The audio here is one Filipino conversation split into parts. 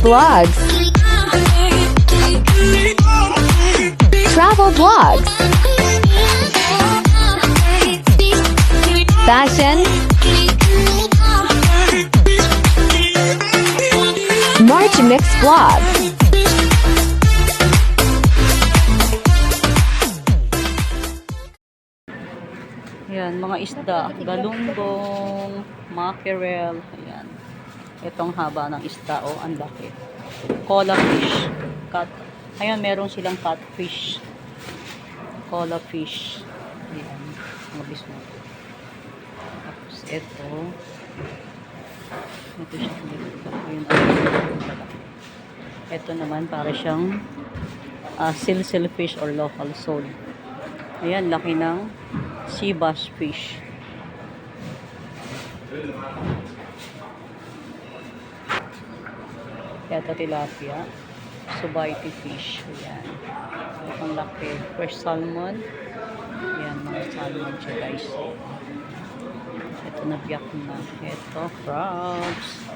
vlogs, travel vlogs, fashion, March Mix vlog. Ayan, mga isda, galunggong, mackerel, ayan. Itong haba ng isda, oh, ang laki. Cola fish. Ayan, meron silang catfish. Cola fish. Ayan, mga bismo. Tapos ito. Ito siya. Ayun, ito naman, para siyang silsil fish or local sole. Ayan, laki ng sea bass fish. Ito tilapia, subaiti fish. Ayan. Ang laki. Fresh salmon. Ayan, mga salmon siya, guys. Ito na biyak na. Ito, crabs.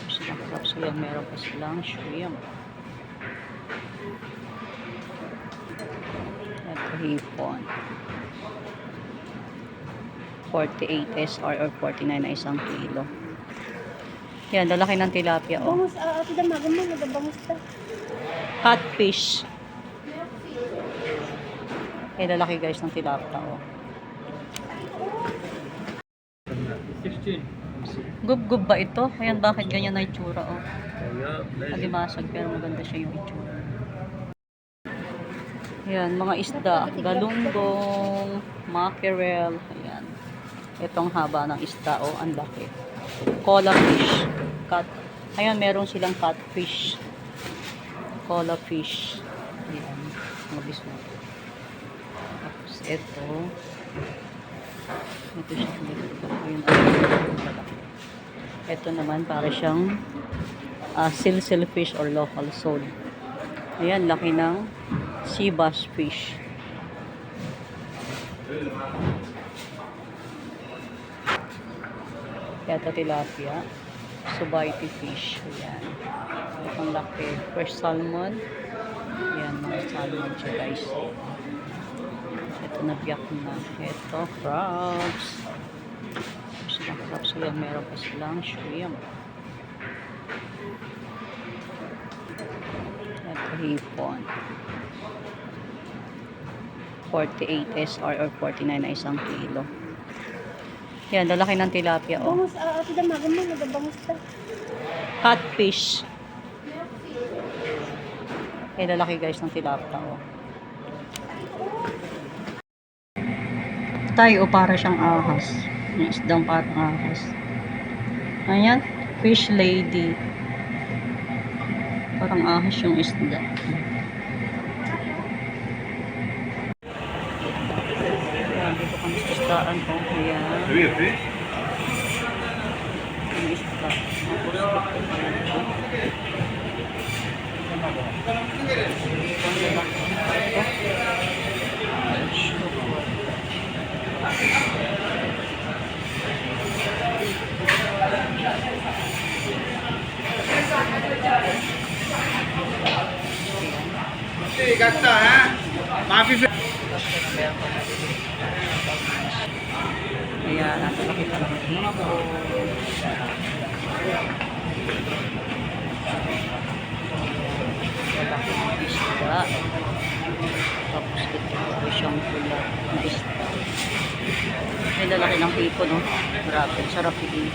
Silang crabs. Ayan, meron pa silang shrimp. Ito, hipon. 48 SR or 49 na isang kilo. Yan, lalaki ng tilapia, oh. Bangus, ate damagan mo, nagabangus ta. Catfish. Yan, lalaki guys ng tilapia, oh. 16. Gub-gub ba ito? Ayan, bakit ganyan na itsura, oh. Alimasag, pero maganda siya yung itsura. Yan, mga isda, galunggong, mackerel, ayan. Itong haba ng isda, oh, ang laki. Cola fish. Ayan, meron silang catfish. Cola fish. Ayan, mga bismo. Tapos ito. Ito siya. Ayun, ito naman, para siyang silsil fish or local sole. Ayan, laki ng sea bass fish. Ito tilapia, subaiti fish. Ayan. Ang laki. Fresh salmon. Ayan, mga salmon siya, guys. Ito na biyak na. Ito, crabs. Silang crabs. Ayan, meron pa silang shrimp. Ito, hipon. 48 SR or 49 na isang kilo. Yan, lalaki ng tilapia, oh. Bangus, ate damagan mo, nagabangus ta. Catfish. Yan, lalaki guys ng tilapia, oh. Tayo, para siyang ahas. Yung isdang parang ahas. Ayan, fish lady. Parang ahas yung isda. Dito kami sa isdaan ko. Ayan. Yung isda. Gasta ha? Mafi Ayan, nasa nakita lang dito. Lalaki ng isda. Tapos ito ay siyang pula na isda. May lalaki ng hipo, no? Grabe, sarap iin.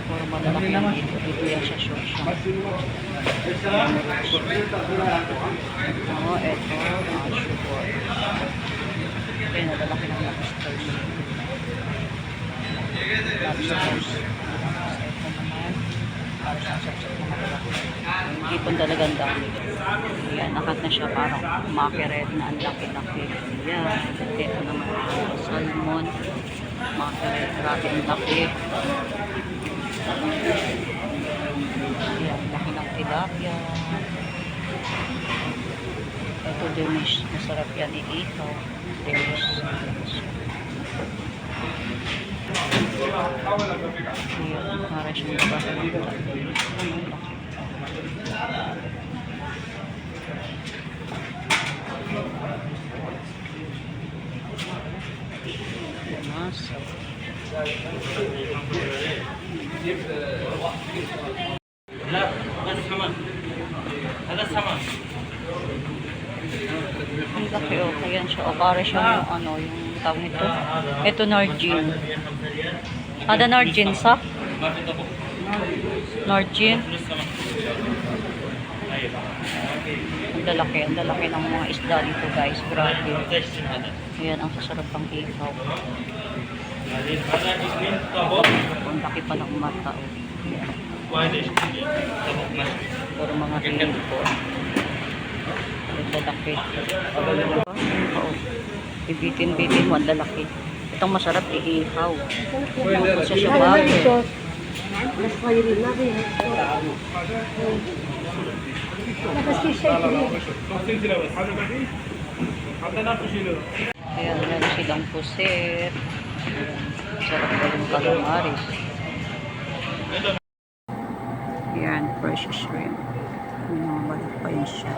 Puro malalaki ng hipo. Dito yan siya short siya. Oo, eto. Sugar. Kaya nalalaki ng lobster. Lobsters. Ito naman. Para sa sapsap na malalaki. Ipon talagang dami. Ayan, nakat na siya parang mackerel na ang laki-laki. Ayan. Ito naman. Salmon. Mackerel. Grabe ang laki. Ayan, laki ng tilapia. Ito dinish. Masarap yan i-ikaw. Dinish. Ayan, para siyang basta. Mas. Ang laki o, kaya siya o, para siya yung ano, yung tawag nito. Ito Norgine. Ada Norgine sa? Norgine. Ang lalaki ng mga isda dito guys, grabe. Ayan, ang sasarap pang ihaw. Ang laki pa ng mata o. Pero mga tingin ko. Ang lalaki. Ibitin-bitin mo, ang lalaki. Itong masarap iihaw. Sa siya Ayan, meron silang pusit. Sarap pa yung calamaris. Ayan, fresh shrimp. May mga balik pa yun siya.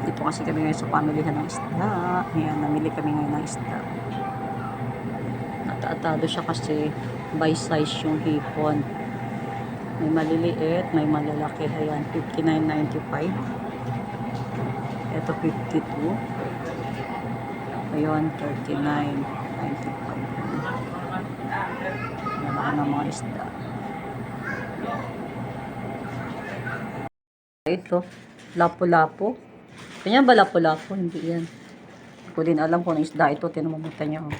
Dito kasi kami ngayon sa pamilihan ng isda. Ayan, namili kami ngayon ng isda. Nataatado siya kasi by size yung hipon. May maliliit, may malalaki. Ayan, $59.95. Ito, $52. Ayun, $39.95. Malaki ng mga isda. Ito, lapu-lapu. Ganyan ba lapu-lapu? Hindi yan. Hindi ko din alam kung isda ito. Tinamamita niya. Oh.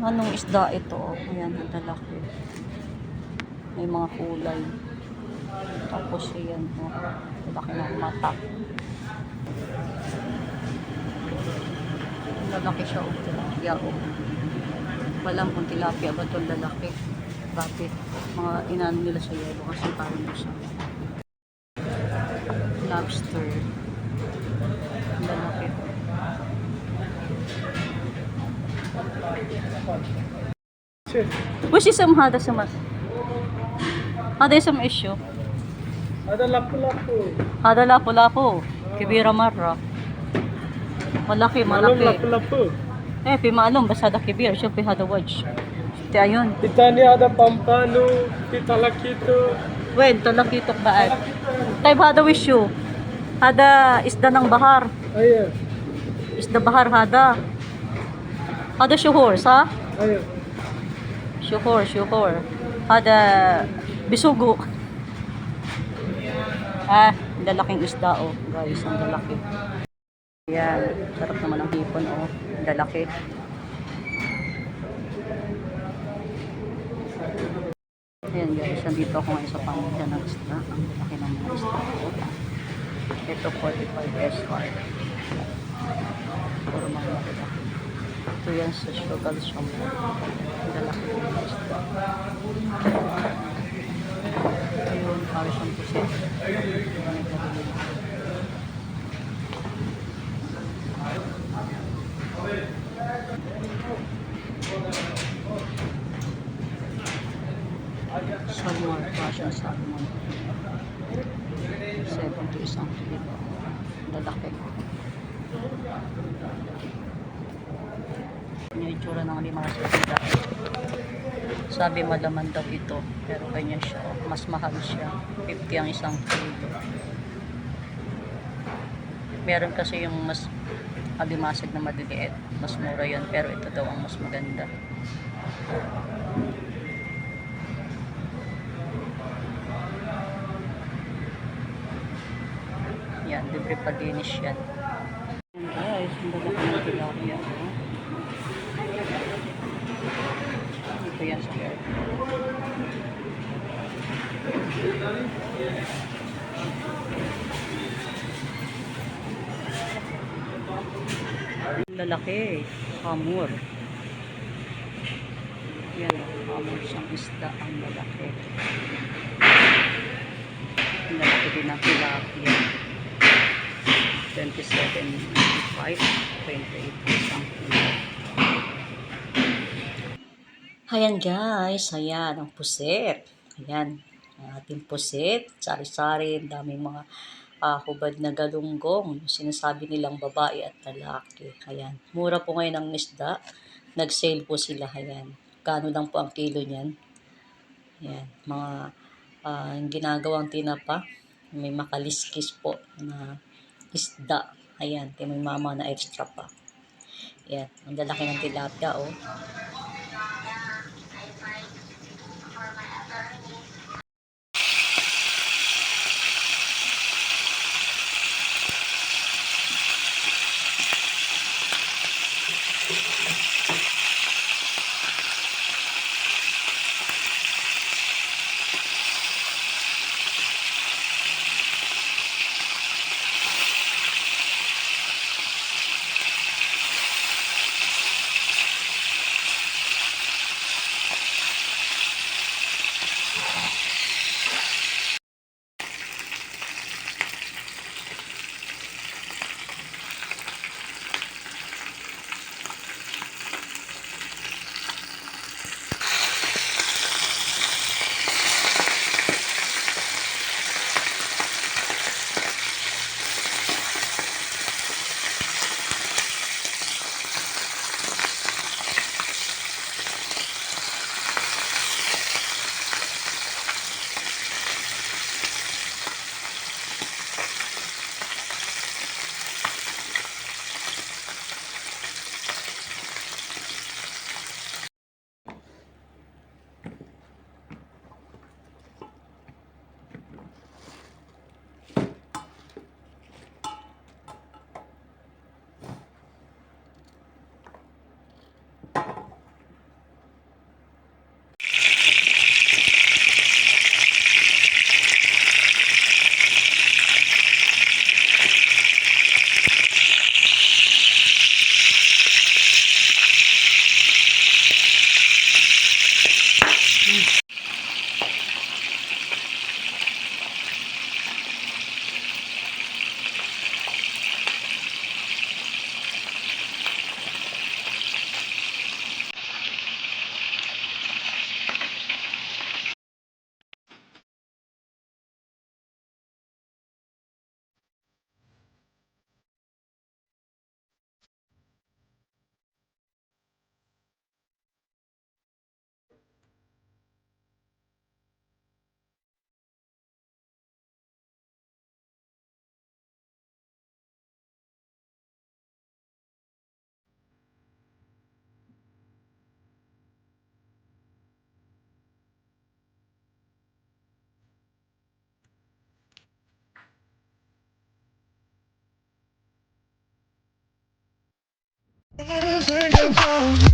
Anong isda ito? Oh, ayan, ang lalaki. May mga kulay. Tapos yan, oh, lalaki ng mata. Lalaki siya, oh, tilapia, oh. Walang kung tilapia ba itong lalaki. Bakit? Mga inano nila sa yelo kasi parang siya. Lobster. Ang lalaki. What's isang hada sa mas? Hada isang issue. Ada lapu-lapu. Hada lapu-lapu. Kibira marra. Malaki. Lapu-lapu. Pimalong basta da kibira. Siya hada waj. Iti ayun. Itani ada pampano, italakito. Wen, talakitok baad. Tayo hada issue. Hada isda ng bahar. Ayan. Isda bahar hada. Hada syuhor, sa? Ayan. Syuhor. Hada bisugo. Lalaking isda, oh. Guys, ang lalaki. Ayan, sarap naman ang hipon, oh. Lalaki. Ayan guys, nandito ako ngayon sa pamilya ng isda. Ang lalaki ng mga isda, oh. Ito, 45 SR. Puro mga lalaki. Ito yan sa sugar shampoo. Ang lalaki ng mga isda. Ayun, para siyang pusit. Salmon, Russian salmon. 70 isang kilo. Lalaki. Yung itsura ng lima sa sila. Sabi malaman daw ito, pero ganyan siya. Mas mahal siya. 50 ang isang kilo. Meron kasi yung mas alimasag na maliliit. Mas mura yan, pero ito daw ang mas maganda. Yan, libre palinis yan. Yan guys, ang lalaki ng tilapia. Ito yan sa air. Lalaki, hamur. Yan, hamur siyang isda ang lalaki. Lalaki din ang tilapia. 27.95, 28 something. Ayan guys, ayan ang puset. Ayan, ang ating puset, sari-sari, ang daming mga hubad na galunggong, yung sinasabi nilang babae at lalaki. Ayan, mura po ngayon ang isda, nag-sale po sila, ayan. Kano lang po ang kilo niyan. Ayan, mga yung ginagawang tinapa, may makaliskis po na isda. Ayan, may mama na extra pa. Ayan, ang lalaki ng tilapia, oh. Take your phone.